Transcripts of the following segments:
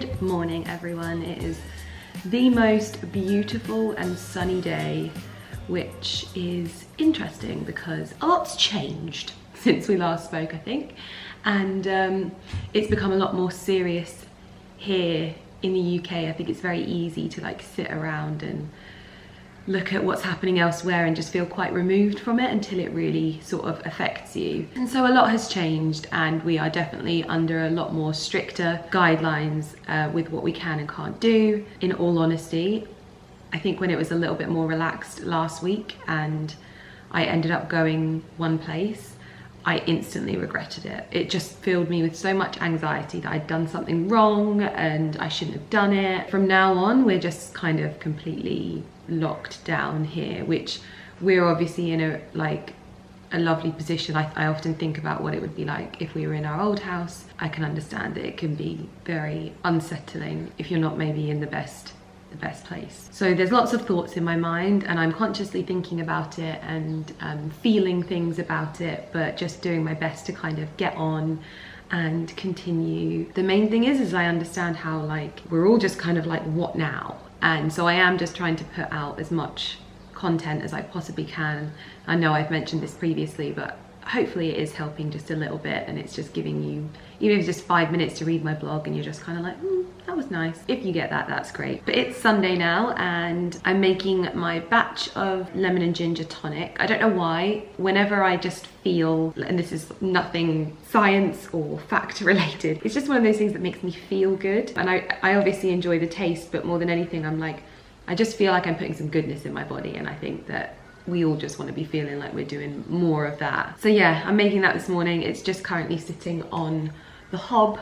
Good morning, everyone. It is the most beautiful and sunny day, which is interesting because a lot's changed since we last spoke, I think, and it's become a lot more serious here in the UK. I think it's very easy to like sit around and look at what's happening elsewhere and just feel quite removed from it until it really sort of affects you. And so a lot has changed, and we are definitely under a lot more stricter guidelines with what we can and can't do. In all honesty, I think when it was a little bit more relaxed last week and I ended up going one place, I instantly regretted it. It just filled me with so much anxiety that I'd done something wrong and I shouldn't have done it. From now on, we're just kind of completely locked down here, which we're obviously in a lovely position. I often think about what it would be like if we were in our old house. I can understand that it can be very unsettling if you're not maybe in the best place. So there's lots of thoughts in my mind, and I'm consciously thinking about it and feeling things about it, but just doing my best to kind of get on and continue. The main thing is I understand how like we're all just kind of like, what now? And so I am just trying to put out as much content as I possibly can. I know I've mentioned this previously, but hopefully it is helping just a little bit, and it's just giving you, even if it's just 5 minutes to read my blog and you're just kind of like, that was nice. If you get that, that's great. But it's Sunday now and I'm making my batch of lemon and ginger tonic. I don't know why, whenever I just feel, and this is nothing science or fact related, it's just one of those things that makes me feel good. And I obviously enjoy the taste, but more than anything, I'm like, I just feel like I'm putting some goodness in my body, and I think that we all just want to be feeling like we're doing more of that. So yeah, I'm making that this morning. It's just currently sitting on the hob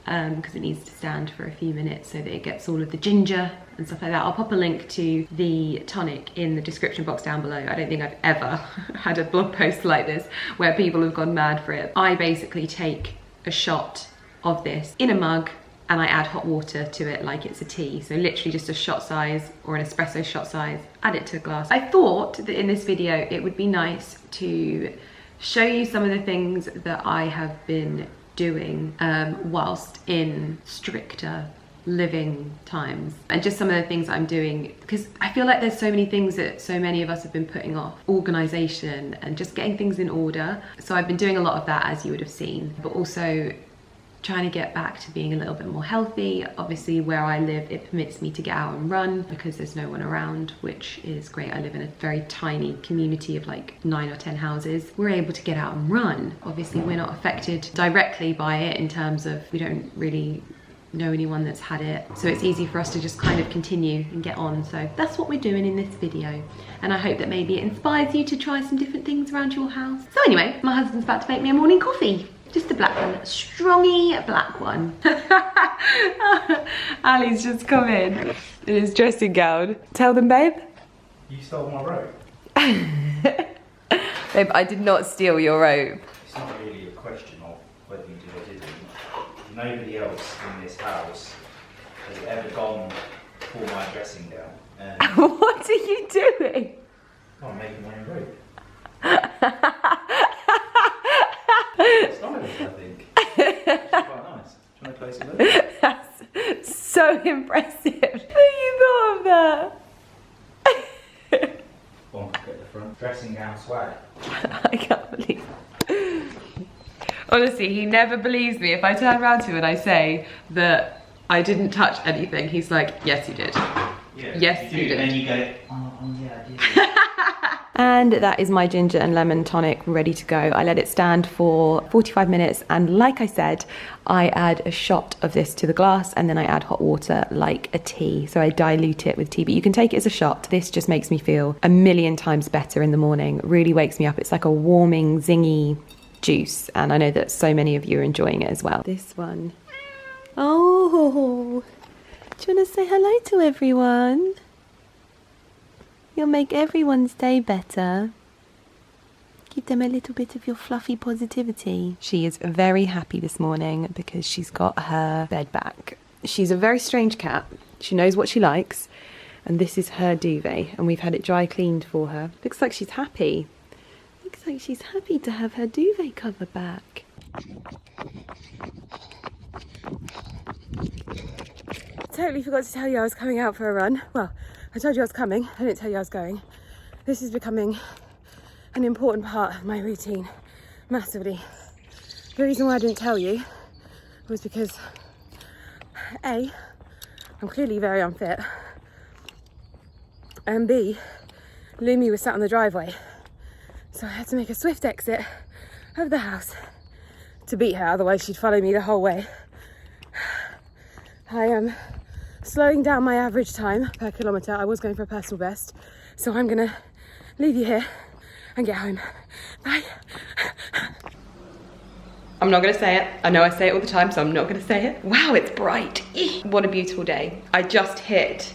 because it needs to stand for a few minutes so that it gets all of the ginger and stuff like that. I'll pop a link to the tonic in the description box down below. I don't think I've ever had a blog post like this where people have gone mad for it. I basically take a shot of this in a mug and I add hot water to it like it's a tea. So literally just a shot size or an espresso shot size, add it to a glass. I thought that in this video it would be nice to show you some of the things that I have been doing whilst in stricter living times, and just some of the things I'm doing, because I feel like there's so many things that so many of us have been putting off. Organization and just getting things in order. So I've been doing a lot of that, as you would have seen, but also trying to get back to being a little bit more healthy. Obviously where I live, it permits me to get out and run because there's no one around, which is great. I live in a very tiny community of like 9 or 10 houses. We're able to get out and run. Obviously we're not affected directly by it in terms of we don't really know anyone that's had it, so it's easy for us to just kind of continue and get on. So that's what we're doing in this video, and I hope that maybe it inspires you to try some different things around your house. So anyway, my husband's about to make me a morning coffee. Just a black one, a strongy black one. Ali's just come in his dressing gown. Tell them, babe. You stole my rope. Babe, I did not steal your rope. It's not really a question of whether you did or didn't. Nobody else in this house has ever gone for my dressing gown. And what are you doing? well, I'm making my own rope. It's stylish, I think. It's quite nice. Do you want to place it there? That's so impressive that you thought of that. One pocket at the front. Dressing gown swag. I can't believe it. Honestly, he never believes me. If I turn around to him and I say that I didn't touch anything, he's like, yes, you did. Yeah, yes, you did. And then you go, oh yeah, I did. And that is my ginger and lemon tonic ready to go. I let it stand for 45 minutes, and like I said, I add a shot of this to the glass and then I add hot water like a tea. So I dilute it with tea, but you can take it as a shot. This just makes me feel a million times better in the morning. Really wakes me up. It's like a warming, zingy juice, and I know that so many of you are enjoying it as well. This one. Oh, do you want to say hello to everyone? You'll make everyone's day better. Give them a little bit of your fluffy positivity. She is very happy this morning because she's got her bed back. She's a very strange cat. She knows what she likes, and this is her duvet, and we've had it dry cleaned for her. Looks like she's happy. Looks like she's happy to have her duvet cover back. totally forgot to tell you I was coming out for a run. Well, I told you I was coming, I didn't tell you I was going. This is becoming an important part of my routine, massively. The reason why I didn't tell you was because A, I'm clearly very unfit, and B, Lumi was sat on the driveway, so I had to make a swift exit of the house to beat her, otherwise she'd follow me the whole way. I am slowing down my average time per kilometre. I was going for a personal best, so I'm gonna leave you here and get home. Bye. I'm not gonna say it. I know I say it all the time, so I'm not gonna say it. Wow, it's bright. What a beautiful day. I just hit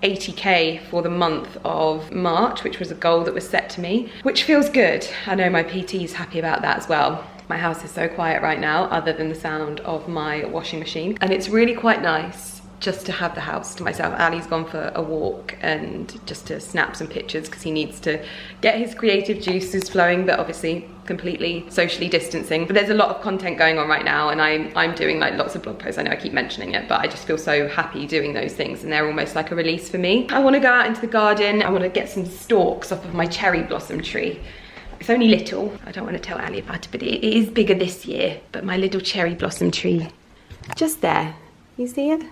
80k for the month of March, which was a goal that was set to me, which feels good. I know my PT is happy about that as well. My house is so quiet right now, other than the sound of my washing machine. And it's really quite nice just to have the house to myself. Ali's gone for a walk and just to snap some pictures because he needs to get his creative juices flowing, but obviously completely socially distancing. But there's a lot of content going on right now, and I'm doing like lots of blog posts. I know I keep mentioning it, but I just feel so happy doing those things, and they're almost like a release for me. I want to go out into the garden. I want to get some stalks off of my cherry blossom tree. It's only little. I don't want to tell Ali about it, but it is bigger this year. But my little cherry blossom tree, just there. You see it?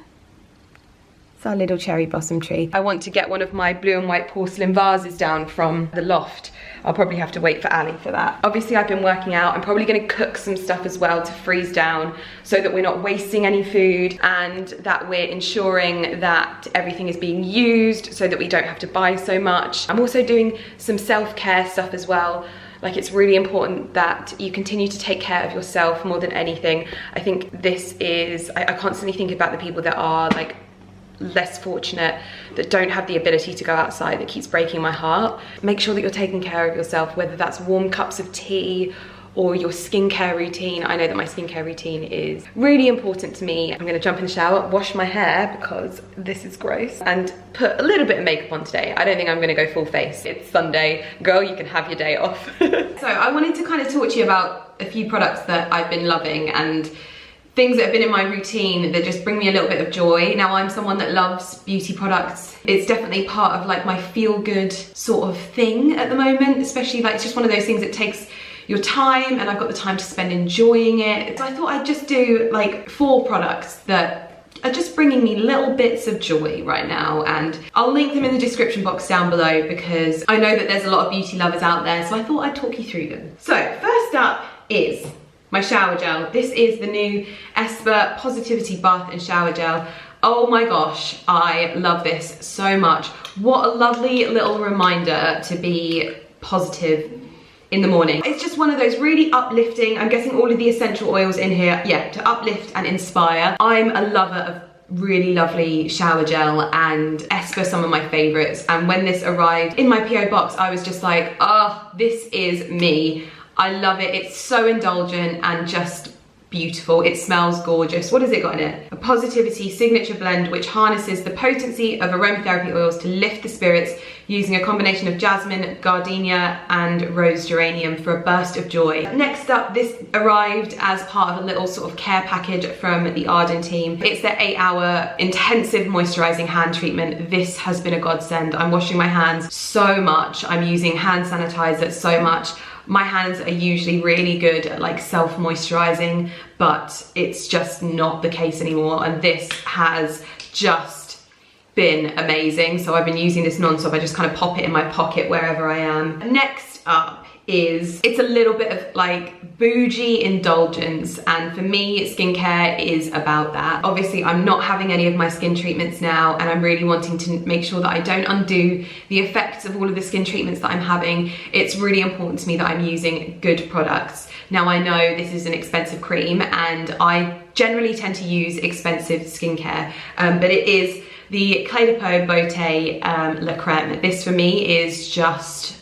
It's our little cherry blossom tree. I want to get one of my blue and white porcelain vases down from the loft. I'll probably have to wait for Ali for that. Obviously, I've been working out. I'm probably going to cook some stuff as well to freeze down so that we're not wasting any food and that we're ensuring that everything is being used so that we don't have to buy so much. I'm also doing some self-care stuff as well. Like, it's really important that you continue to take care of yourself more than anything. I think this is, I constantly think about the people that are like less fortunate, that don't have the ability to go outside. That keeps breaking my heart. Make sure that you're taking care of yourself, whether that's warm cups of tea or your skincare routine. I know that my skincare routine is really important to me. I'm gonna jump in the shower, wash my hair because this is gross, and put a little bit of makeup on today. I don't think I'm gonna go full face. It's Sunday. Girl, you can have your day off. So I wanted to kind of talk to you about a few products that I've been loving and things that have been in my routine that just bring me a little bit of joy. Now, I'm someone that loves beauty products. It's definitely part of like my feel-good sort of thing at the moment, especially like it's just one of those things that takes your time, and I've got the time to spend enjoying it. So I thought I'd just do like 4 products that are just bringing me little bits of joy right now, and I'll link them in the description box down below because I know that there's a lot of beauty lovers out there, so I thought I'd talk you through them. So first up is my shower gel. This is the new Esper Positivity Bath and Shower Gel. Oh my gosh, I love this so much. What a lovely little reminder to be positive in the morning. It's just one of those really uplifting, I'm guessing all of the essential oils in here, yeah, to uplift and inspire. I'm a lover of really lovely shower gel, and Esper some of my favorites, and when this arrived in my PO box, I was just like, oh, this is me. I love it. It's so indulgent and just beautiful. It smells gorgeous. What has it got in it? A Positivity signature blend which harnesses the potency of aromatherapy oils to lift the spirits using a combination of jasmine, gardenia and rose geranium for a burst of joy. Next up, this arrived as part of a little sort of care package from the Arden team. It's their 8-hour intensive moisturizing hand treatment. This has been a godsend. I'm washing my hands so much. I'm using hand sanitizer so much. My hands are usually really good at like self-moisturizing, but it's just not the case anymore, and this has just been amazing. So I've been using this non-stop. I just kind of pop it in my pocket wherever I am. Next up is, it's a little bit of like bougie indulgence, and for me skincare is about that. Obviously I'm not having any of my skin treatments now, and I'm really wanting to make sure that I don't undo the effects of all of the skin treatments that I'm having. It's really important to me that I'm using good products. Now I know this is an expensive cream, and I generally tend to use expensive skincare, but it is the Clé de Peau Beauté La Crème. This for me is just,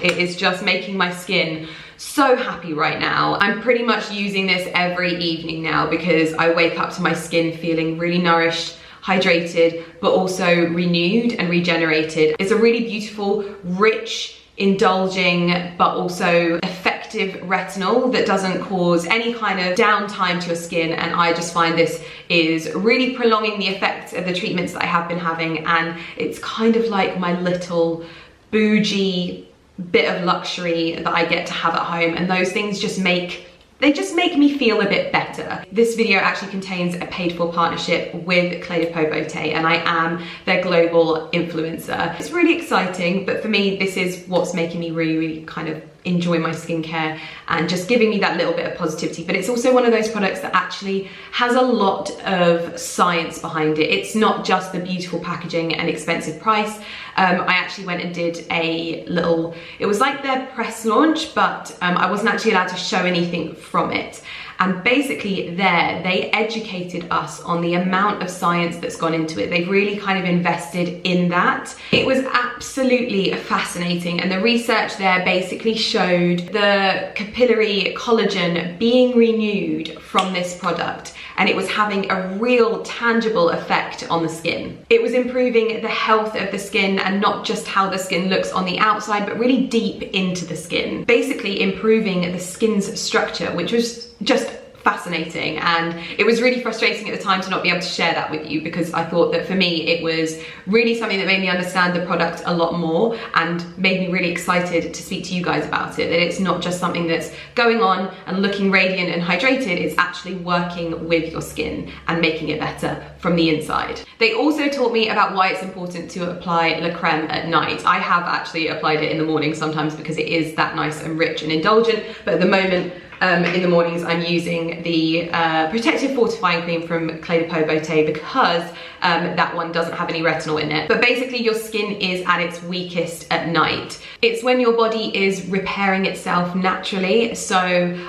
it is just making my skin so happy right now. I'm pretty much using this every evening now because I wake up to my skin feeling really nourished, hydrated, but also renewed and regenerated. It's a really beautiful, rich, indulging, but also effective effective retinol that doesn't cause any kind of downtime to your skin, and I just find this is really prolonging the effects of the treatments that I have been having, and it's kind of like my little bougie bit of luxury that I get to have at home, and those things just make me feel a bit better. This video actually contains a paid-for partnership with Clé de Peau Beauté, and I am their global influencer. It's really exciting, but for me, this is what's making me really kind of enjoy my skincare and just giving me that little bit of positivity. But it's also one of those products that actually has a lot of science behind it. It's not just the beautiful packaging and expensive price. I actually went and did a little, it was like their press launch, but I wasn't actually allowed to show anything from it. And basically they educated us on the amount of science that's gone into it. They've really kind of invested in that. It was absolutely fascinating, and the research there basically showed the capillary collagen being renewed from this product, and it was having a real tangible effect on the skin. It was improving the health of the skin, and not just how the skin looks on the outside, but really deep into the skin. Basically improving the skin's structure, which was just fascinating, and it was really frustrating at the time to not be able to share that with you, because I thought that for me it was really something that made me understand the product a lot more and made me really excited to speak to you guys about it, that it's not just something that's going on and looking radiant and hydrated, it's actually working with your skin and making it better from the inside. They also taught me about why it's important to apply La Creme at night. I have actually applied it in the morning sometimes because it is that nice and rich and indulgent, but at the moment in the mornings I'm using the Protective Fortifying Cream from Clé de Peau Beauté, because that one doesn't have any retinol in it. But basically your skin is at its weakest at night. It's when your body is repairing itself naturally, so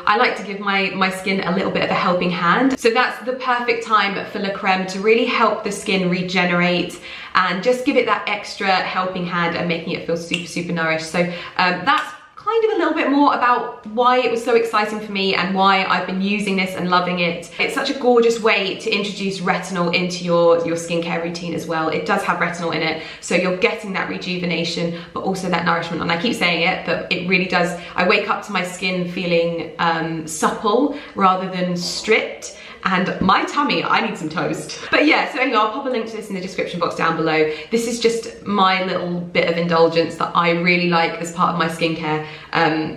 I like to give my skin a little bit of a helping hand. So that's the perfect time for La Creme to really help the skin regenerate and just give it that extra helping hand and making it feel super nourished. So that's kind of a little bit more about why it was so exciting for me and why I've been using this and loving it. It's such a gorgeous way to introduce retinol into your skincare routine as well. It does have retinol in it, so you're getting that rejuvenation, but also that nourishment. And I keep saying it, but it really does. I wake up to my skin feeling supple rather than stripped. And my tummy, I need some toast. But yeah, so anyway, I'll pop a link to this in the description box down below. This is just my little bit of indulgence that I really like as part of my skincare.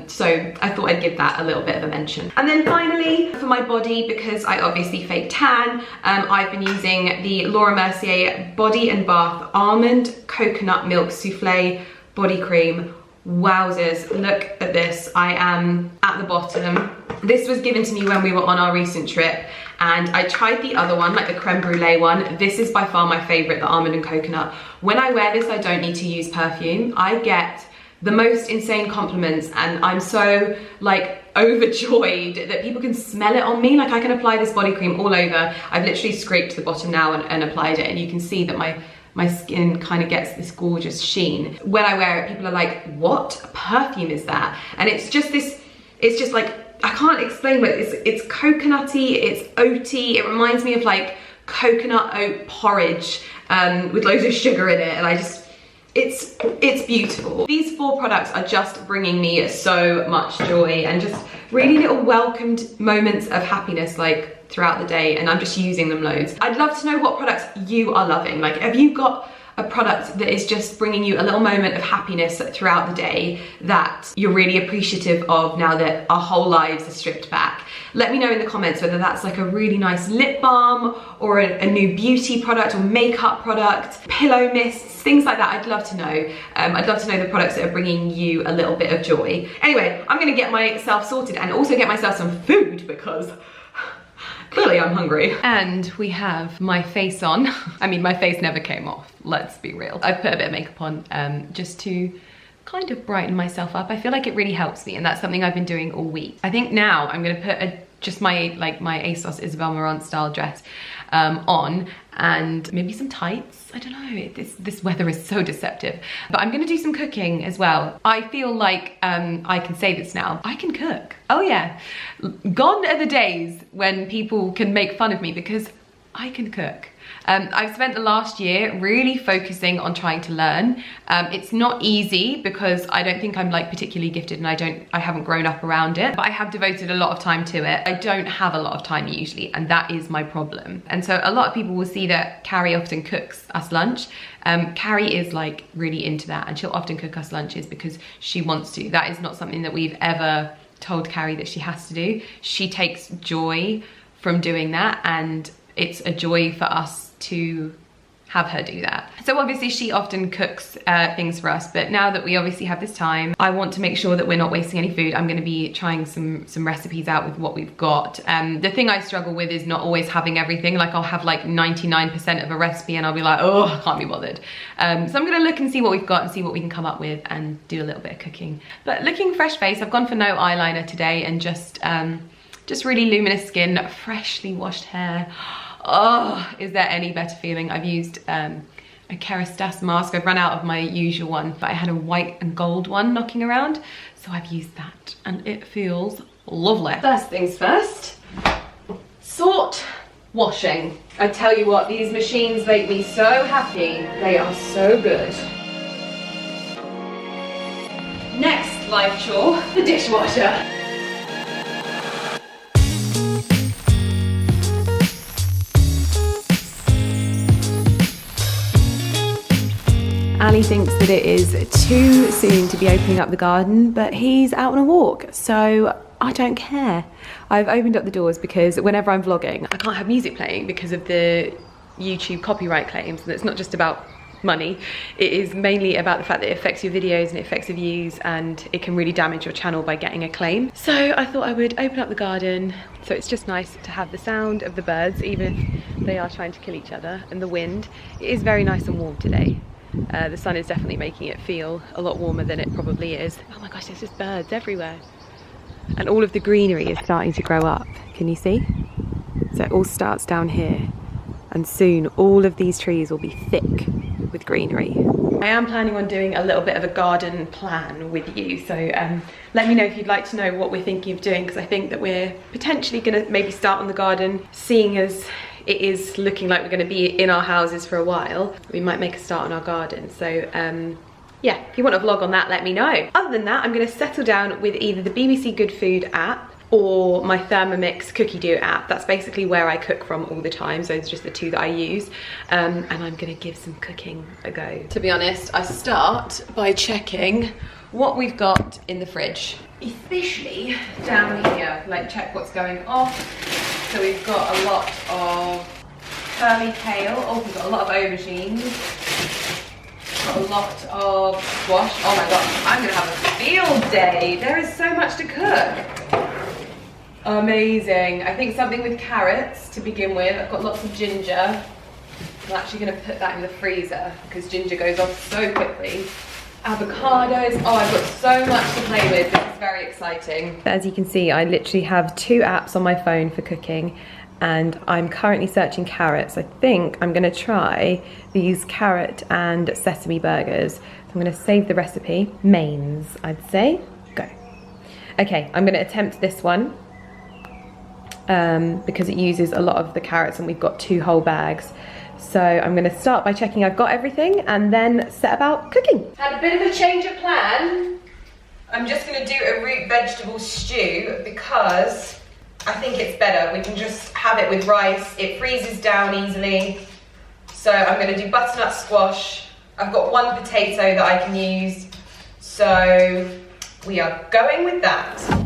So I thought I'd give that a little bit of a mention. And then finally, for my body, because I obviously fake tan, I've been using the Laura Mercier Body and Bath Almond Coconut Milk Souffle Body Cream. Wowzers, look at this. I am at the bottom. This was given to me when we were on our recent trip, and I tried the other one, like the creme brulee one. This is by far my favorite, the almond and coconut. When I wear this, I don't need to use perfume. I get the most insane compliments, and I'm so like overjoyed that people can smell it on me. Like, I can apply this body cream all over. I've literally scraped the bottom now and applied it, and you can see that my skin kind of gets this gorgeous sheen. When I wear it, people are like, what perfume is that? And it's just this, it's just like, I can't explain what it's coconutty, it's oaty. It reminds me of like coconut oat porridge with loads of sugar in it, and I just, it's beautiful. These 4 products are just bringing me so much joy and just really little welcomed moments of happiness like throughout the day, and I'm just using them loads. I'd love to know what products you are loving. Like, have you got a product that is just bringing you a little moment of happiness throughout the day that you're really appreciative of now that our whole lives are stripped back? Let me know in the comments whether that's like a really nice lip balm or a new beauty product or makeup product, pillow mists, things like that. I'd love to know. I'd love to know the products that are bringing you a little bit of joy. Anyway, I'm gonna get myself sorted and also get myself some food, because clearly I'm hungry. And we have my face on. I mean, my face never came off, let's be real. I put a bit of makeup on just to kind of brighten myself up. I feel like it really helps me, and that's something I've been doing all week. I think now I'm gonna put just my ASOS Isabel Marant style dress on, and maybe some tights. I don't know, this weather is so deceptive. But I'm gonna do some cooking as well. I feel like I can say this now, I can cook. Oh yeah, gone are the days when people can make fun of me, because I can cook. I've spent the last year really focusing on trying to learn. It's not easy because I don't think I'm like particularly gifted and I haven't grown up around it, but I have devoted a lot of time to it. I don't have a lot of time usually, and that is my problem. And so a lot of people will see that Carrie often cooks us lunch. Carrie is like really into that, and she'll often cook us lunches because she wants to. That is not something that we've ever told Carrie that she has to do. She takes joy from doing that, and it's a joy for us to have her do that. So obviously she often cooks things for us, but now that we obviously have this time, I want to make sure that we're not wasting any food. I'm gonna be trying some recipes out with what we've got. The thing I struggle with is not always having everything. Like I'll have like 99% of a recipe and I'll be like, oh, I can't be bothered. So I'm gonna look and see what we've got and see what we can come up with and do a little bit of cooking. But looking fresh face, I've gone for no eyeliner today and just really luminous skin, freshly washed hair. Oh, is there any better feeling? I've used a Kerastase mask. I've run out of my usual one, but I had a white and gold one knocking around, so I've used that and it feels lovely. First things first, sort washing. I tell you what, these machines make me so happy. They are so good. Next life chore, the dishwasher. Ali thinks that it is too soon to be opening up the garden, but he's out on a walk, so I don't care. I've opened up the doors because whenever I'm vlogging, I can't have music playing because of the YouTube copyright claims, and it's not just about money. It is mainly about the fact that it affects your videos and it affects the views, and it can really damage your channel by getting a claim. So I thought I would open up the garden, so it's just nice to have the sound of the birds, even if they are trying to kill each other, and the wind. It is very nice and warm today. The sun is definitely making it feel a lot warmer than it probably is. Oh my gosh, there's just birds everywhere. And all of the greenery is starting to grow up. Can you see? So it all starts down here. And soon all of these trees will be thick with greenery. I am planning on doing a little bit of a garden plan with you. So let me know if you'd like to know what we're thinking of doing, because I think that we're potentially gonna maybe start on the garden, seeing as it is looking like we're going to be in our houses for a while. We might make a start on our garden. So yeah, if you want a vlog on that, let me know. Other than that, I'm going to settle down with either the BBC Good Food app or my Thermomix cookie dough app. That's basically where I cook from all the time, so it's just the two that I use. And I'm going to give some cooking a go. To be honest, I start by checking what we've got in the fridge, especially down here. Like, check what's going off. So we've got a lot of curly kale. Oh, we've got a lot of aubergines. Got a lot of squash. Oh my god, I'm gonna have a field day. There is so much to cook. Amazing. I think something with carrots to begin with. I've got lots of ginger. I'm actually gonna put that in the freezer because ginger goes off so quickly. Avocados. Oh, I've got so much to play with. This is very exciting. As you can see, I literally have 2 apps on my phone for cooking, and I'm currently searching carrots. I think I'm gonna try these carrot and sesame burgers. So I'm gonna save the recipe. Mains, I'd say. Go. Okay, I'm gonna attempt this one because it uses a lot of the carrots and we've got 2 whole bags. So I'm going to start by checking I've got everything and then set about cooking. Had a bit of a change of plan. I'm just going to do a root vegetable stew because I think it's better. We can just have it with rice. It freezes down easily. So I'm going to do butternut squash. I've got 1 potato that I can use. So we are going with that.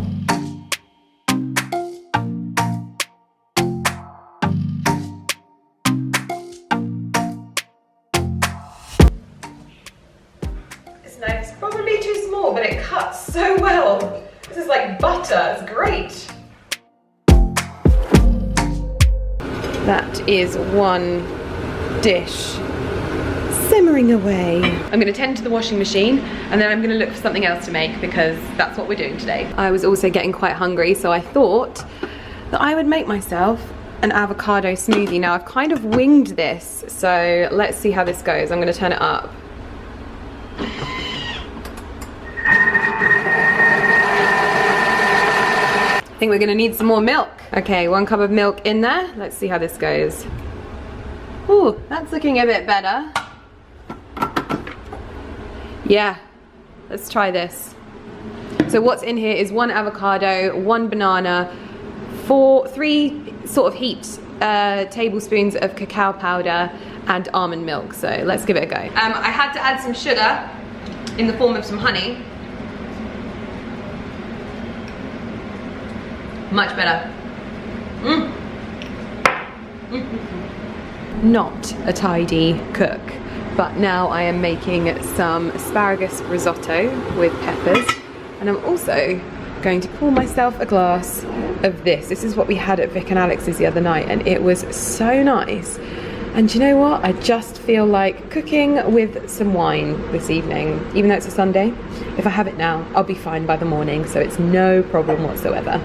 It's probably too small, but it cuts so well. This is like butter, it's great. That is 1 dish simmering away. I'm gonna tend to the washing machine and then I'm gonna look for something else to make because that's what we're doing today. I was also getting quite hungry, so I thought that I would make myself an avocado smoothie. Now I've kind of winged this, so let's see how this goes. I'm gonna turn it up. I think we're gonna need some more milk. Okay, 1 cup of milk in there. Let's see how this goes. Ooh, that's looking a bit better. Yeah, let's try this. So what's in here is 1 avocado, 1 banana, 3 sort of heaped tablespoons of cacao powder and almond milk. So let's give it a go. I had to add some sugar in the form of some honey. Much better. Not a tidy cook, but now I am making some asparagus risotto with peppers, and I'm also going to pour myself a glass of this. This is what we had at Vic and Alex's the other night, and it was so nice. And do you know what? I just feel like cooking with some wine this evening, even though it's a Sunday. If I have it now, I'll be fine by the morning, so it's no problem whatsoever.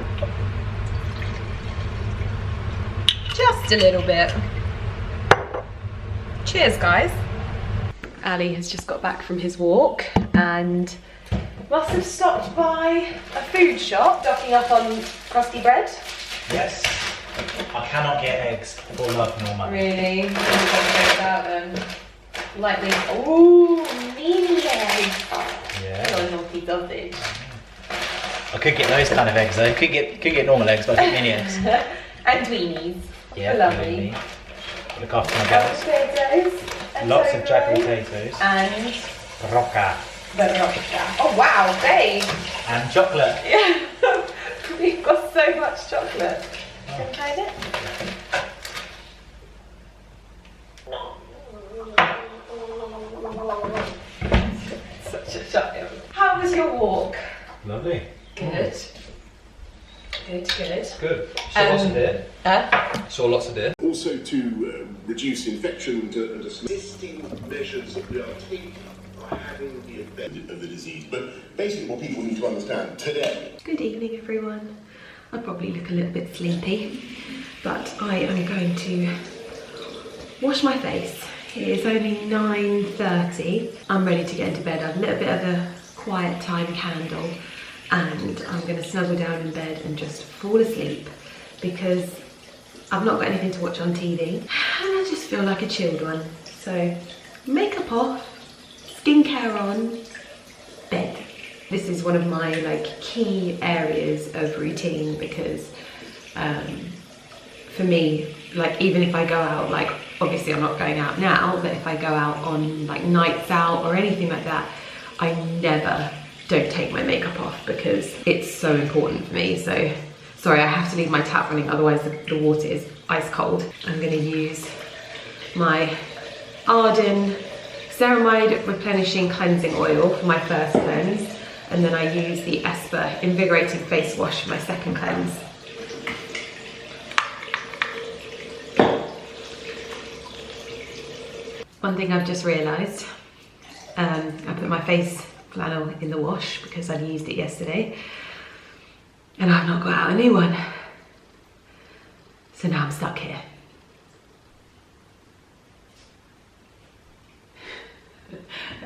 Just a little bit. Cheers, guys. Ali has just got back from his walk and must have stopped by a food shop, docking up on crusty bread. Yes. I cannot get eggs for love nor money. Really? I'm gonna go about them. Like these. Ooh, mini eggs. Yeah. Oh, naughty sausage. I could get those kind of eggs though. Could get normal eggs, but I get mini eggs. And weenies. Yeah, lovely. Look after my girls. Potatoes. Lots of jack potatoes. And Rocca. Oh wow, babe. And chocolate. Yeah. We've got so much chocolate. Can you try it? Such a child. How was your walk? Lovely. Good. Good. Good. Saw lots of deer. Saw lots of deer. Also to reduce infection and to existing measures that we are taking are having the effect of the disease. But basically what people need to understand today. Good evening, everyone. I probably look a little bit sleepy, but I am going to wash my face. It is only 9:30. I'm ready to get into bed. I have a little bit of a quiet time candle, and I'm going to snuggle down in bed and just fall asleep because I've not got anything to watch on TV, and I just feel like a chilled one. So makeup off, skincare on, bed. This is one of my key areas of routine because for me, even if I go out, obviously I'm not going out now, but if I go out on nights out or anything like that, I never don't take my makeup off because it's so important for me. So sorry, I have to leave my tap running, otherwise the water is ice cold. I'm going to use my Arden Ceramide Replenishing Cleansing Oil for my first cleanse, and then I use the Esper Invigorating Face Wash for my second cleanse. One thing I've just realised, I put my face flannel in the wash because I'd used it yesterday, and I've not got out a new one. So now I'm stuck here.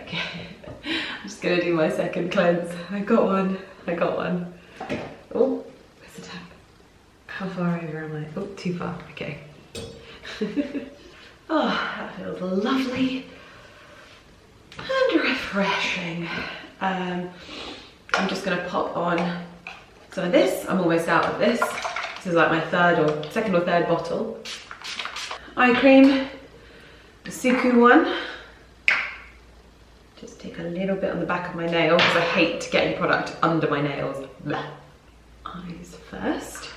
Okay, I'm just gonna do my second cleanse. I got one. Oh, where's the tap? How far over am I? Oh, too far, okay. Oh, that feels lovely and refreshing. I'm just gonna pop on some of this. I'm almost out of this. This is my second or third bottle. Eye cream, the Suku one. Just take a little bit on the back of my nail because I hate getting product under my nails. Blech. Eyes first.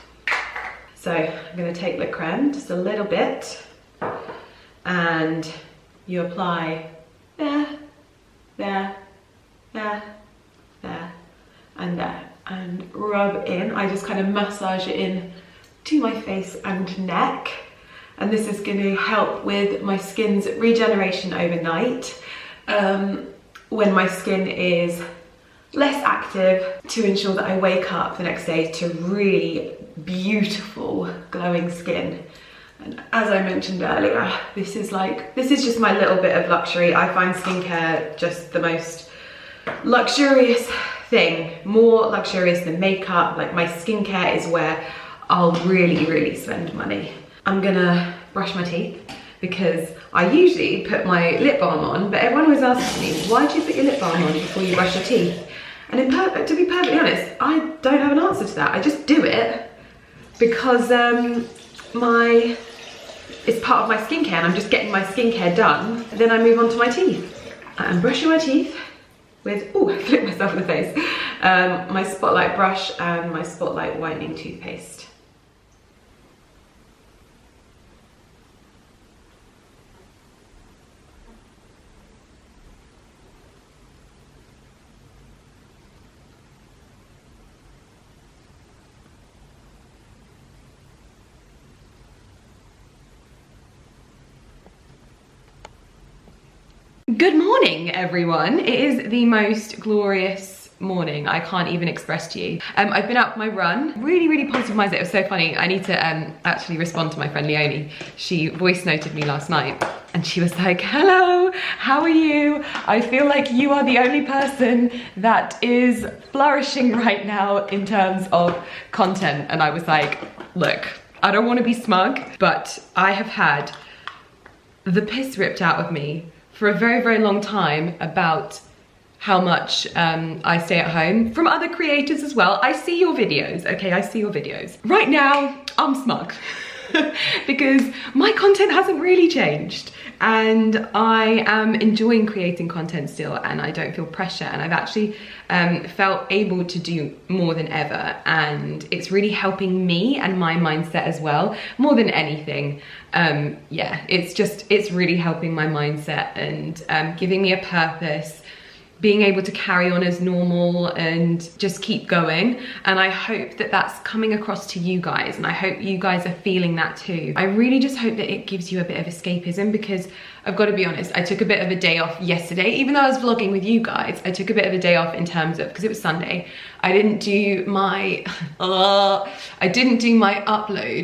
So I'm going to take the creme, just a little bit, and you apply there, and there, and rub in. I just kind of massage it in to my face and neck, and this is going to help with my skin's regeneration overnight. When my skin is less active, to ensure that I wake up the next day to really beautiful glowing skin. And as I mentioned earlier, this is just my little bit of luxury. I find skincare just the most luxurious thing, more luxurious than makeup. My skincare is where I'll really spend money. I'm gonna brush my teeth because I usually put my lip balm on, but everyone was asking me, why do you put your lip balm on before you brush your teeth? And to be perfectly honest, I don't have an answer to that. I just do it because it's part of my skincare and I'm just getting my skincare done. And then I move on to my teeth. I'm brushing my teeth with, oh, I flicked myself in the face, my Spotlight brush and my Spotlight whitening toothpaste. Good morning, everyone. It is the most glorious morning. I can't even express to you. I've been out for my run. Really positive mindset. It was so funny. I need to actually respond to my friend Leonie. She voice noted me last night and she was like, hello, how are you? I feel like you are the only person that is flourishing right now in terms of content. And I was like, look, I don't want to be smug, but I have had the piss ripped out of me for a very long time about how much I stay at home, from other creators as well. I see your videos, okay, I see your videos. Right now, I'm smug because my content hasn't really changed and I am enjoying creating content still and I don't feel pressure, and I've actually felt able to do more than ever, and it's really helping me and my mindset as well, more than anything. Yeah, it's really helping my mindset and giving me a purpose, being able to carry on as normal and just keep going. And I hope that that's coming across to you guys, and I hope you guys are feeling that too. I really just hope that it gives you a bit of escapism, because I've got to be honest, I took a bit of a day off yesterday. Even though I was vlogging with you guys, I took a bit of a day off in terms of, because it was Sunday, I didn't do my upload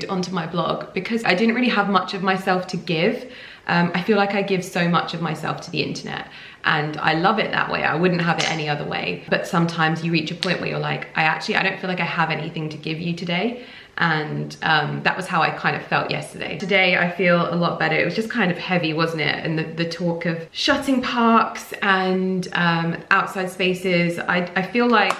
onto my blog because I didn't really have much of myself to give. I feel like I give so much of myself to the internet and I love it that way. I wouldn't have it any other way. But sometimes you reach a point where you're like, I don't feel like I have anything to give you today. And that was how I kind of felt yesterday. Today I feel a lot better. It was just kind of heavy, wasn't it? And the talk of shutting parks and outside spaces. I feel like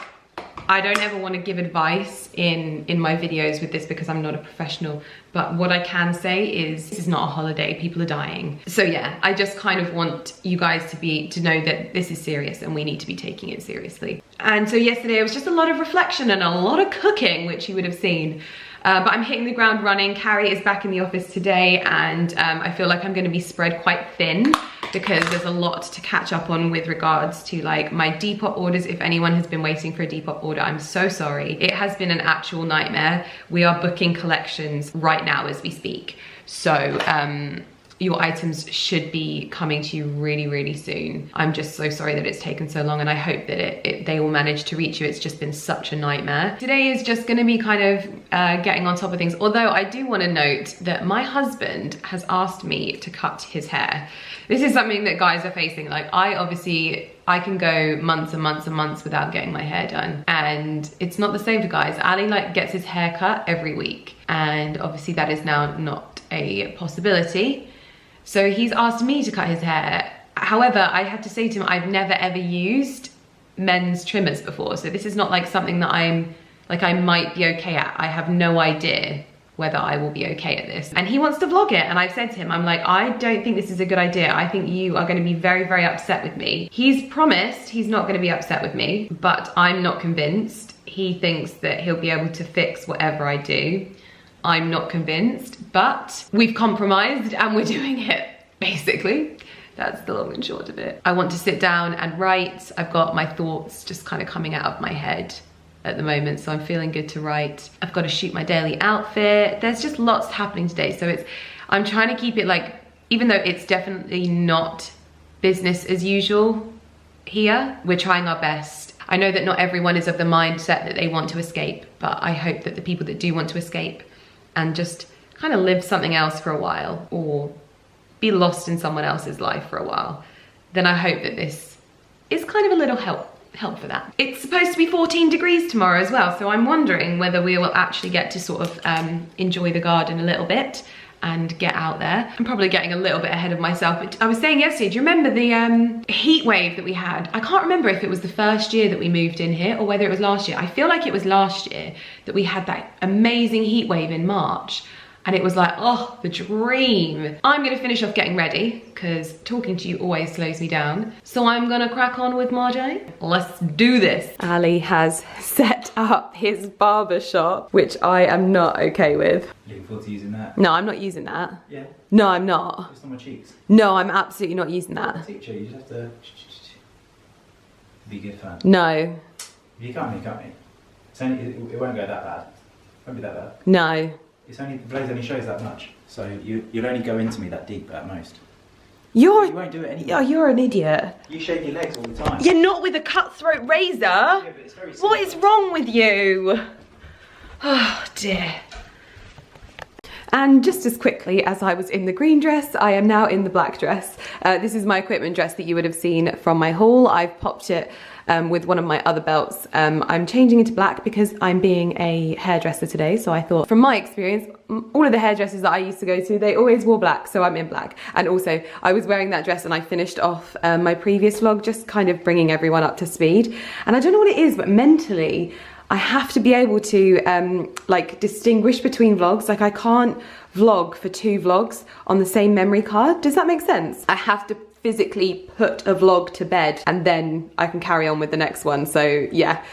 I don't ever want to give advice in my videos with this because I'm not a professional, but what I can say is this is not a holiday, people are dying. So yeah, I just kind of want you guys to know that this is serious and we need to be taking it seriously. And so yesterday it was just a lot of reflection and a lot of cooking, which you would have seen. But I'm hitting the ground running. Carrie is back in the office today and I feel like I'm going to be spread quite thin because there's a lot to catch up on with regards to like my Depop orders. If anyone has been waiting for a Depop order, I'm so sorry. It has been an actual nightmare. We are booking collections right now as we speak. So your items should be coming to you really soon. I'm just so sorry that it's taken so long and I hope that they will manage to reach you. It's just been such a nightmare. Today is just gonna be kind of getting on top of things. Although I do wanna note that my husband has asked me to cut his hair. This is something that guys are facing. Like I can go months and months without getting my hair done. And it's not the same for guys. Ali like gets his hair cut every week. And obviously that is now not a possibility. So he's asked me to cut his hair. However, I have to say to him, I've never ever used men's trimmers before. So this is not like something that I might be okay at. I have no idea whether I will be okay at this. And he wants to vlog it. And I've said to him, I'm like, I don't think this is a good idea. I think you are gonna be very upset with me. He's promised he's not gonna be upset with me, but I'm not convinced. He thinks that he'll be able to fix whatever I do. I'm not convinced, but we've compromised and we're doing it, basically. That's the long and short of it. I want to sit down and write. I've got my thoughts just kind of coming out of my head at the moment, so I'm feeling good to write. I've got to shoot my daily outfit. There's just lots happening today, so I'm trying to keep it like, even though it's definitely not business as usual here, we're trying our best. I know that not everyone is of the mindset that they want to escape, but I hope that the people that do want to escape and just kind of live something else for a while or be lost in someone else's life for a while, then I hope that this is kind of a little help for that. It's supposed to be 14 degrees tomorrow as well, so I'm wondering whether we will actually get to sort of enjoy the garden a little bit and get out there. I'm probably getting a little bit ahead of myself, but I was saying yesterday, do you remember the heat wave that we had? I can't remember if it was the first year that we moved in here or whether it was last year. I feel like it was last year that we had that amazing heat wave in March. And it was like, oh, the dream. I'm gonna finish off getting ready because talking to you always slows me down. So I'm gonna crack on with my day. Let's do this. Ali has set up his barber shop, which I am not okay with. Looking forward to using that. No, I'm not using that. Yeah. No, I'm not. Just on my cheeks. No, I'm absolutely not using that. Teacher, you just have to be a good fan. No. You can't me. It's only, it won't go that bad. It won't be that bad. No. It's only, the blade only shows that much. So you'll only go into me that deep at most. You won't do it anyway. Oh, you're an idiot. You shave your legs all the time. You're not with a cutthroat razor. Yeah, but it's very What is wrong with you? Oh dear. And just as quickly as I was in the green dress, I am now in the black dress. This is my equipment dress that you would have seen from my haul. I've popped it with one of my other belts. I'm changing into black because I'm being a hairdresser today. So I thought, from my experience, all of the hairdressers that I used to go to, they always wore black, so I'm in black. And also, I was wearing that dress and I finished off my previous vlog, just kind of bringing everyone up to speed. And I don't know what it is, but mentally, I have to be able to like distinguish between vlogs. Like I can't vlog for 2 vlogs on the same memory card. Does that make sense? I have to physically put a vlog to bed and then I can carry on with the next one. So yeah,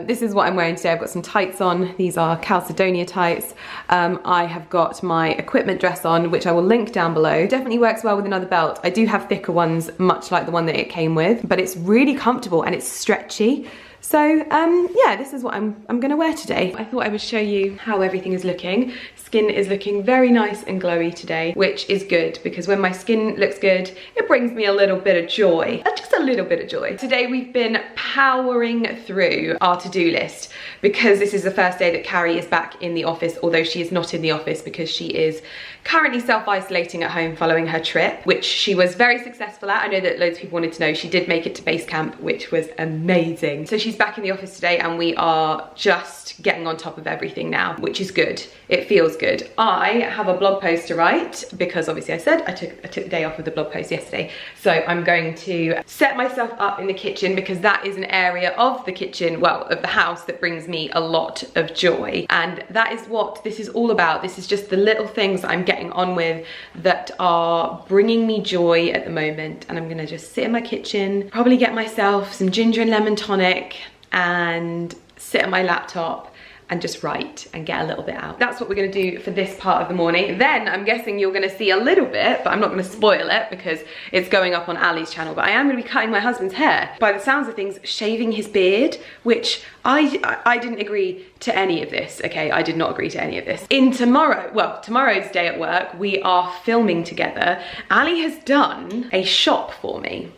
this is what I'm wearing today. I've got some tights on. These are Calcedonia tights. I have got my equipment dress on, which I will link down below. Definitely works well with another belt. I do have thicker ones, much like the one that it came with, but it's really comfortable and it's stretchy. So yeah, this is what I'm gonna wear today. I thought I would show you how everything is looking. Skin is looking very nice and glowy today, which is good because when my skin looks good, it brings me a little bit of joy, just a little bit of joy. Today we've been powering through our to-do list because this is the first day that Carrie is back in the office, although she is not in the office because she is currently self-isolating at home following her trip, which she was very successful at. I know that loads of people wanted to know. She did make it to base camp, which was amazing. So she's back in the office today and we are just getting on top of everything now, which is good. It feels good. I have a blog post to write because obviously I said I took the day off of the blog post yesterday. So I'm going to set myself up in the kitchen because that is an area of the kitchen, well, of the house that brings me a lot of joy. And that is what this is all about. This is just the little things that I'm getting on with that are bringing me joy at the moment. And I'm gonna just sit in my kitchen, probably get myself some ginger and lemon tonic and sit at my laptop and just write and get a little bit out. That's what we're gonna do for this part of the morning. Then I'm guessing you're gonna see a little bit, but I'm not gonna spoil it because it's going up on Ali's channel, but I am gonna be cutting my husband's hair. By the sounds of things, shaving his beard, which I didn't agree to any of this, okay? I did not agree to any of this. Tomorrow's day at work, we are filming together. Ali has done a shop for me.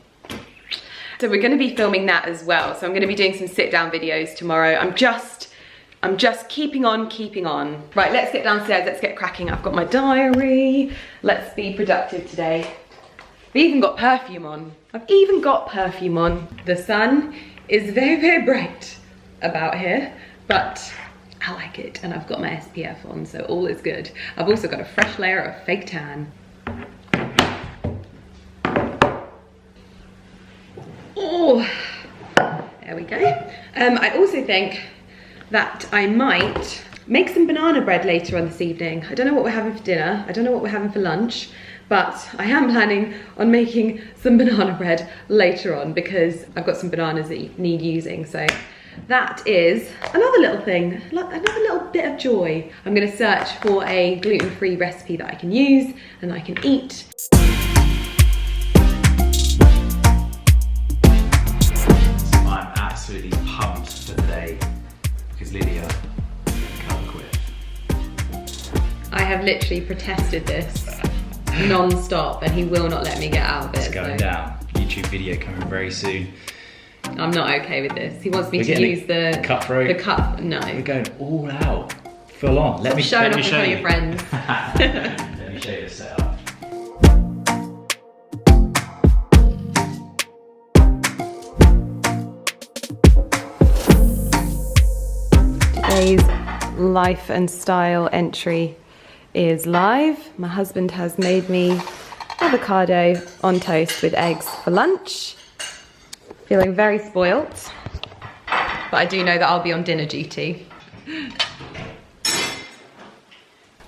So we're gonna be filming that as well. So I'm gonna be doing some sit down videos tomorrow. I'm just keeping on. Right, let's get downstairs, let's get cracking. I've got my diary. Let's be productive today. We've even got perfume on. I've even got perfume on. The sun is very, very bright about here, but I like it. And I've got my SPF on, so all is good. I've also got a fresh layer of fake tan. Oh, there we go. I also think that I might make some banana bread later on this evening. I don't know what we're having for dinner. I don't know what we're having for lunch, but I am planning on making some banana bread later on because I've got some bananas that need using. So that is another little thing, another little bit of joy. I'm gonna search for a gluten-free recipe that I can use and that I can eat. I'm absolutely pumped for today because Lydia can't quit. I have literally protested this non-stop and he will not let me get out of it. It's going down. YouTube video coming very soon. I'm not okay with this. He wants me to use the cutthroat. The cut. No. We're going all out, full on. Let me show off in front of your friends. Let me show you the setup. Today's life and style entry is live. My husband has made me avocado on toast with eggs for lunch. Feeling very spoilt, but I do know that I'll be on dinner duty.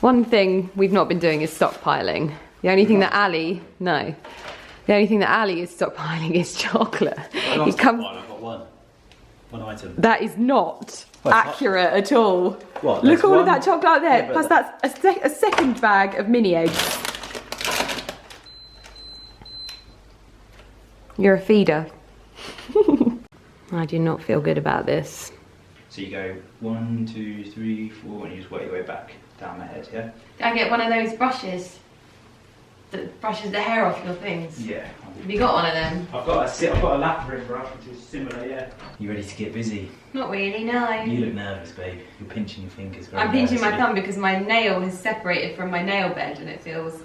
One thing we've not been doing is stockpiling. The only thing that Ali is stockpiling is chocolate. I've got one item. That is not accurate at all. What? Look at all of that chocolate out there. Yeah, Plus that's a second bag of mini eggs. You're a feeder. I do not feel good about this. So you go 1, 2, 3, 4, and you just work your way back down the head, yeah? I get one of those brushes that brushes the hair off your things. Yeah. Have you got one of them? I've got a lap ring brush which is similar, yeah. You ready to get busy? Not really, no. You look nervous, babe. You're pinching your fingers very I'm pinching my nervously. thumb because my nail has separated from my nail bed and it feels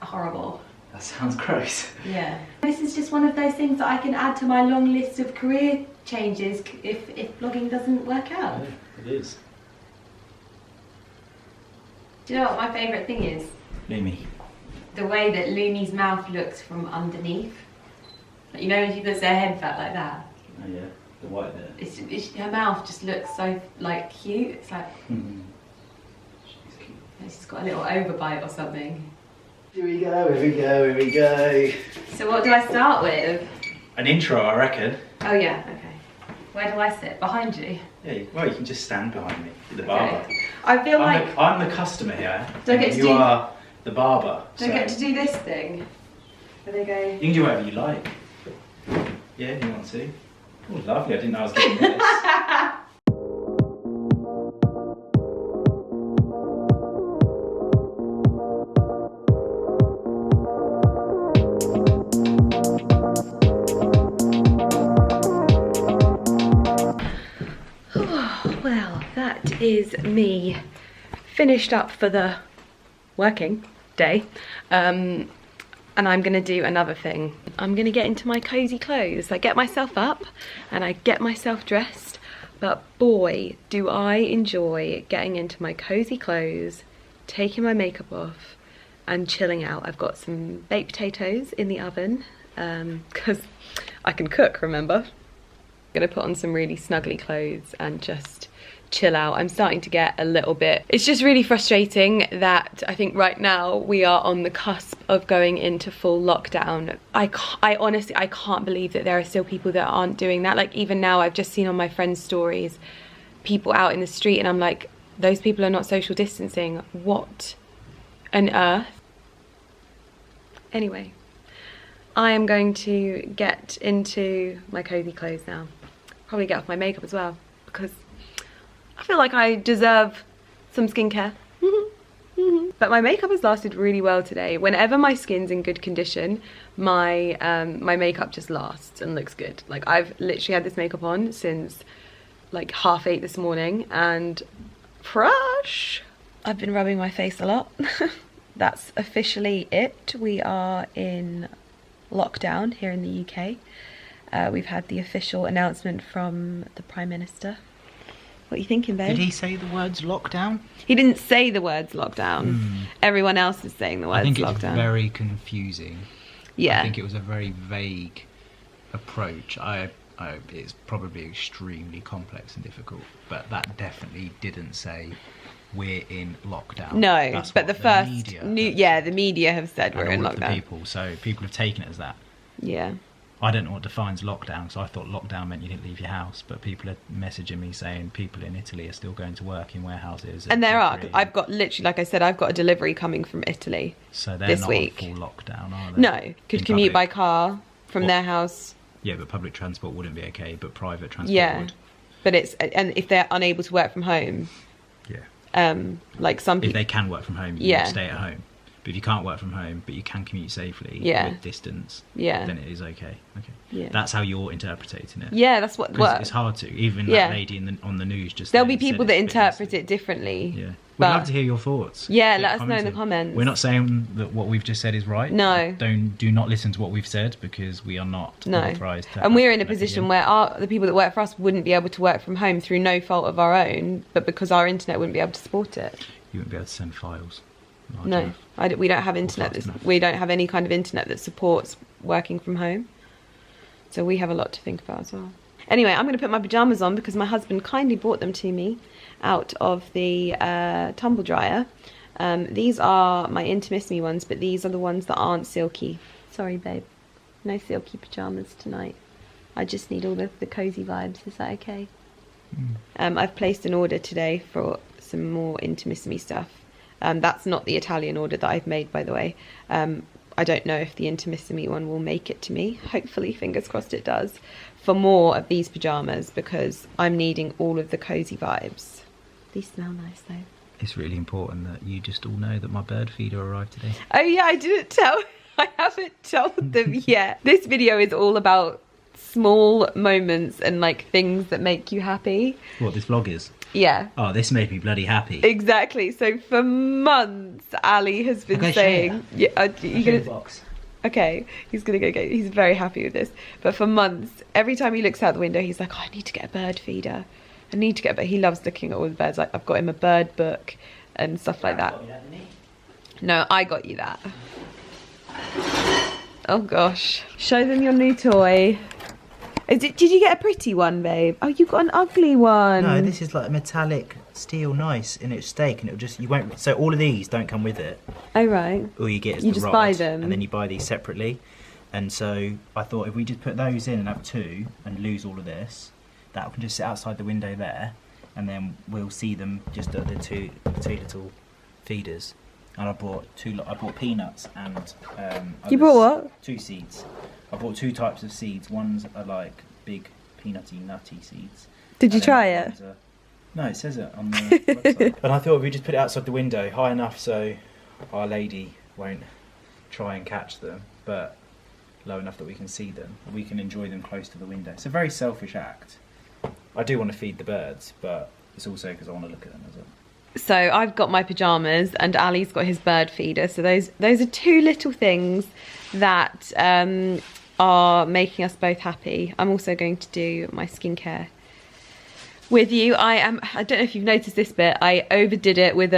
horrible. That sounds gross. Yeah. This is just one of those things that I can add to my long list of career changes if blogging doesn't work out. Yeah, it is. Do you know what my favourite thing is? Lumi. The way that Lumi's mouth looks from underneath. Like, you know when she puts her head back like that? Oh yeah, the white there. It's her mouth just looks so like cute. It's like She's cute. she's got a little overbite or something. Here we go, here we go, here we go. So what do I start with? An intro, I reckon. Oh yeah, okay. Where do I sit? Behind you? Yeah, well, you can just stand behind me. You're the barber. Okay. I feel like I'm the customer here. Do I get to you do- are the barber. do I get to do this thing? Where they go? You can do whatever you like. Yeah, if you want to. Oh, lovely. I didn't know I was getting this. Well, that is me finished up for the working day. And I'm gonna do another thing. I'm gonna get into my cozy clothes. I get myself up and I get myself dressed, but boy, do I enjoy getting into my cozy clothes, taking my makeup off and chilling out. I've got some baked potatoes in the oven, because I can cook, remember? Gonna put on some really snuggly clothes and just chill out. I'm starting to get a little bit, it's just really frustrating that I think right now we are on the cusp of going into full lockdown. I honestly can't believe that there are still people that aren't doing that. Like even now I've just seen on my friends' stories people out in the street and I'm like, those people are not social distancing. What on earth? Anyway, I am going to get into my cozy clothes now. Probably get off my makeup as well because I feel like I deserve some skincare. But my makeup has lasted really well today. Whenever my skin's in good condition, my my makeup just lasts and looks good. Like I've literally had this makeup on since like 8:30 this morning and fresh. I've been rubbing my face a lot. That's officially it. We are in lockdown here in the UK. We've had the official announcement from the Prime Minister. What are you thinking, babe? Did he say the words lockdown? He didn't say the words lockdown. Everyone else is saying the words lockdown. I think it's very confusing. Yeah. I think it was a very vague approach. It's probably extremely complex and difficult, but that definitely didn't say we're in lockdown. No, That's but what the media the media have said we're in all of lockdown. the people, so people have taken it as that. Yeah. I don't know what defines lockdown, so I thought lockdown meant you didn't leave your house, but people are messaging me saying people in Italy are still going to work in warehouses. And there are. I've got literally, like I said, I've got a delivery coming from Italy. So they're this not week. on full lockdown, are they? No, could In commute by public- car from their house. Yeah, but public transport wouldn't be okay, but private transport would. But it's, and if they're unable to work from home, Yeah. like some If people, they can work from home, you Yeah. would stay at home. But if you can't work from home, but you can commute safely Yeah. with distance, Yeah. then it is okay. Okay. Yeah. That's how you're interpreting it. yeah, that's what 'Cause it's hard to. Even Yeah. that lady on the news just. There'll then be said people it's that a bit interpret messy. it differently. Yeah. We'd but- love to hear your thoughts. Yeah, Get let us know in the commented. comments. We're not saying that what we've just said is right. No. Do not listen to what we've said because we are not authorised to. And we're in a have that position opinion. where the people that work for us wouldn't be able to work from home through no fault of our own, but because our internet wouldn't be able to support it. You wouldn't be able to send files. No, we don't have internet. We don't have any kind of internet that supports working from home. So we have a lot to think about as well. Anyway, I'm going to put my pyjamas on because my husband kindly brought them to me out of the tumble dryer. These are my Intimissimi ones, but these are the ones that aren't silky. Sorry, babe. No silky pyjamas tonight. I just need all the cozy vibes. Is that okay? I've placed an order today for some more Intimissimi stuff. That's not the Italian order that I've made, by the way. I don't know if the Intimissimi one will make it to me. Hopefully, fingers crossed it does. For more of these pyjamas because I'm needing all of the cozy vibes. These smell nice though. It's really important that you just all know that my bird feeder arrived today. Oh yeah, I haven't told them yet. This video is all about small moments and like things that make you happy. What this vlog is? Yeah. Oh, this made me bloody happy. Exactly. So for months, Ali has been saying, "Yeah, you're gonna." Box. Okay, he's gonna go get. He's very happy with this. But for months, every time he looks out the window, he's like, "Oh, I need to get a bird feeder. I need to get." But he loves looking at all the birds. Like I've got him a bird book and stuff like that. No, I got you that. Oh gosh, show them your new toy. Did you get a pretty one, babe? Oh, you got an ugly one. No, this is like metallic steel, nice, and it's steak, and it'll just you won't. So all of these don't come with it. Oh right. All you get is you the just rod, buy them, and then you buy these separately. And so I thought if we just put those in and have two and lose all of this, that can just sit outside the window there, and then we'll see them just at the two little feeders. And I bought peanuts and you bought what? 2 seeds. I bought 2 types of seeds. Ones are like big peanutty nutty seeds. Did you try it? No, it says it on the website. And I thought we just put it outside the window high enough so our lady won't try and catch them, but low enough that we can see them. We can enjoy them close to the window. It's a very selfish act. I do want to feed the birds, but it's also because I want to look at them as well. So I've got my pyjamas and Ali's got his bird feeder. So those are 2 little things that are making us both happy. I'm also going to do my skincare with you. I don't know if you've noticed this bit. I overdid it with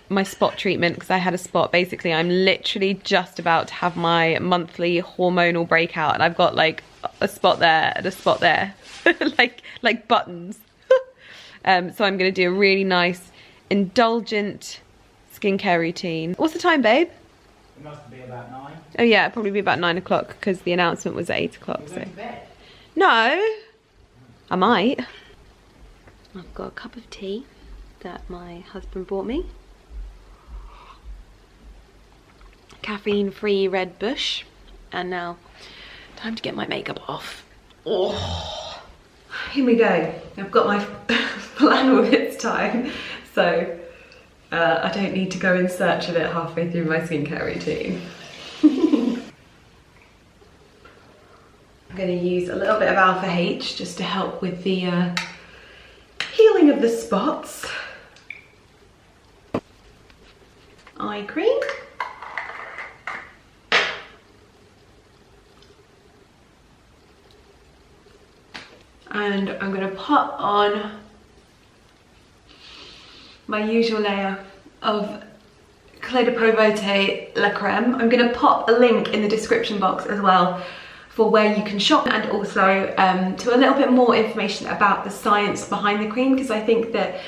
my spot treatment because I had a spot. Basically, I'm literally just about to have my monthly hormonal breakout, and I've got like a spot there and a spot there, like buttons. So I'm going to do a really nice, indulgent skincare routine. What's the time, babe? It must be about 9. Oh yeah, it'll probably be about 9 o'clock because the announcement was at 8 o'clock. You're going to bed? No, I might. I've got a cup of tea that my husband bought me. Caffeine-free Red Bush. And now, time to get my makeup off. Oh, here we go. I've got my flannel this time, so I don't need to go in search of it halfway through my skincare routine. I'm going to use a little bit of Alpha H just to help with the healing of the spots. Eye cream. And I'm going to put on my usual layer of Clé de Peau Beauté La Creme. I'm going to pop a link in the description box as well for where you can shop, and also to a little bit more information about the science behind the cream, because I think that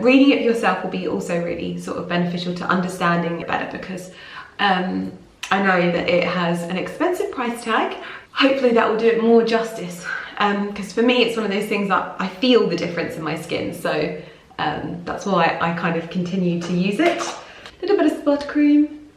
reading it yourself will be also really sort of beneficial to understanding it better, because I know that it has an expensive price tag. Hopefully that will do it more justice, because for me it's one of those things that I feel the difference in my skin, so that's why I kind of continue to use it. A little bit of spot cream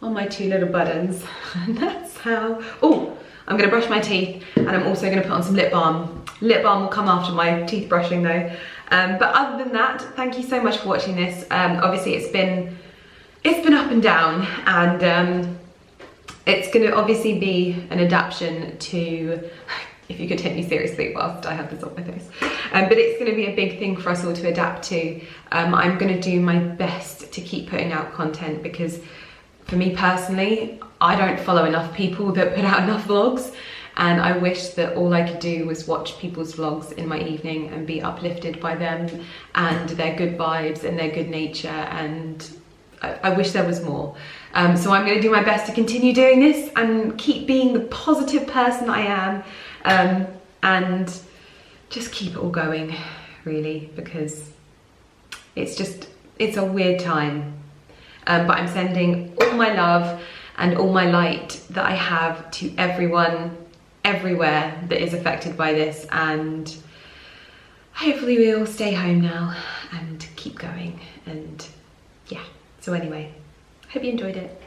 on my 2 little buttons, and that's how. Oh, I'm going to brush my teeth, and I'm also going to put on some lip balm. Lip balm will come after my teeth brushing though. But other than that, thank you so much for watching this. Obviously it's been up and down, and it's going to obviously be an adaptation to, if you could take me seriously whilst I have this on my face, but it's going to be a big thing for us all to adapt to. I'm going to do my best to keep putting out content, because for me personally, I don't follow enough people that put out enough vlogs, and I wish that all I could do was watch people's vlogs in my evening and be uplifted by them and their good vibes and their good nature, and I wish there was more. So I'm going to do my best to continue doing this and keep being the positive person I am, and just keep it all going, really, because it's a weird time. But I'm sending all my love and all my light that I have to everyone, everywhere that is affected by this, and hopefully we all stay home now and keep going. And yeah, so anyway, hope you enjoyed it.